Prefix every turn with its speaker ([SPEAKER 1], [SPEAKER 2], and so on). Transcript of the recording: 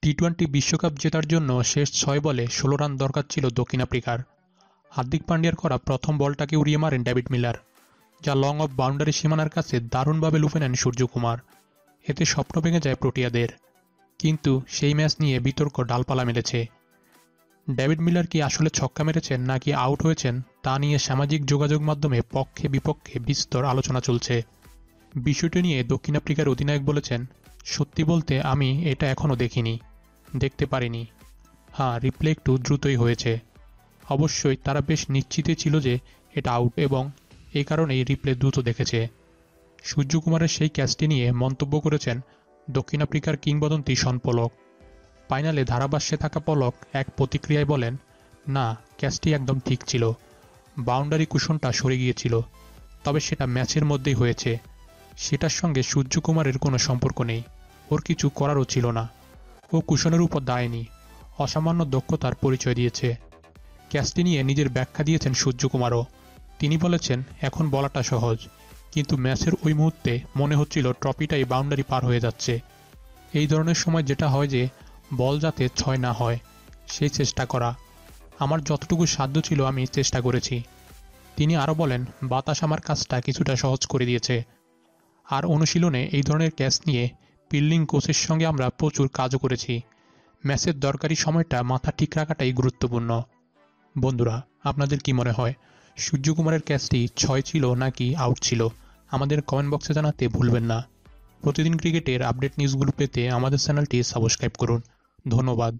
[SPEAKER 1] T twenty বিশ্বকাপ জেতার জন্য শেষ ৬ বলে ১৬ রান দরকার ছিল দক্ষিণ আফ্রিকার। হার্দিক পান্ডিয়ার করা প্রথম বলটাকে উড়িয়ে মারেন ডেভিড মিলার, যা লং অফ বাউন্ডারি সীমানার কাছে দারুণভাবে লুফে নেন সূর্যকুমার। এতে স্বপ্ন ভেঙে যায় প্রোটিয়াদের। কিন্তু সেই ম্যাচ নিয়ে বিতর্ক ডালপালা মেলেছে। ডেভিড মিলার কি আসলে ছক্কা মেরেছেন নাকি আউট হয়েছেন তা নিয়ে সামাজিক যোগাযোগ মাধ্যমে পক্ষে বিপক্ষে বিস্তর আলোচনা চলছে। বিষয়টি নিয়ে দক্ষিণ আফ্রিকার অধিনায়ক বলেছেন, সত্যি বলতে আমি এটা এখনও দেখিনি, দেখতে পারিনি। হ্যাঁ, রিপ্লে একটু দ্রুতই হয়েছে। অবশ্যই তারা বেশ নিশ্চিতই ছিল যে এটা আউট এবং এই কারণেই রিপ্লে দ্রুত দেখেছে। সূর্যকুমারের সেই ক্যাচটি নিয়ে মন্তব্য করেছেন দক্ষিণ আফ্রিকার কিংবদন্তি শন পলক। ফাইনালে ধারাভাষ্যে থাকা পলক এক প্রতিক্রিয়ায় বলেন, না, ক্যাচটি একদম ঠিক ছিল। বাউন্ডারি কুশনটা সরে গিয়েছিল, তবে সেটা ম্যাচের মধ্যেই হয়েছে। সেটার সঙ্গে সূর্যকুমারের কোনো সম্পর্ক নেই, ওর কিছু করারও ছিল না। ও কুশনের উপর দাঁড়ায়নি, অসামান্য দক্ষতার পরিচয় দিয়েছে। ক্যাচটি নিয়ে নিজের ব্যাখ্যা দিয়েছেন সূর্যকুমারও। তিনি বলেছেন, এখন বলাটা সহজ, কিন্তু ম্যাচের ওই মুহূর্তে মনে হচ্ছিল ট্রফিটাই বাউন্ডারি পার হয়ে যাচ্ছে। এই ধরনের সময় যেটা হয় যে বল যাতে ৬ না হয়, সেই চেষ্টা করা। আমার যতটুকু সাধ্য ছিল আমি চেষ্টা করেছি। তিনি আরও বলেন, বাতাস আমার কাজটা কিছুটা সহজ করে দিয়েছে। আর অনুশীলনে এই ধরনের ক্যাচ নিয়ে ফিল্ডিং কোচের সঙ্গে আমরা প্রচুর কাজও করেছি। ম্যাচের দরকারি সময়টা মাথা ঠিক রাখাটাই গুরুত্বপূর্ণ। বন্ধুরা, আপনাদের কি মনে হয়, সূর্যকুমারের ক্যাচটি ৬ ছিল নাকি আউট ছিল? আমাদের কমেন্ট বক্সে জানাতে ভুলবেন না। প্রতিদিন ক্রিকেটের আপডেট নিউজগুলো পেতে আমাদের চ্যানেলটি সাবস্ক্রাইব করুন। ধন্যবাদ।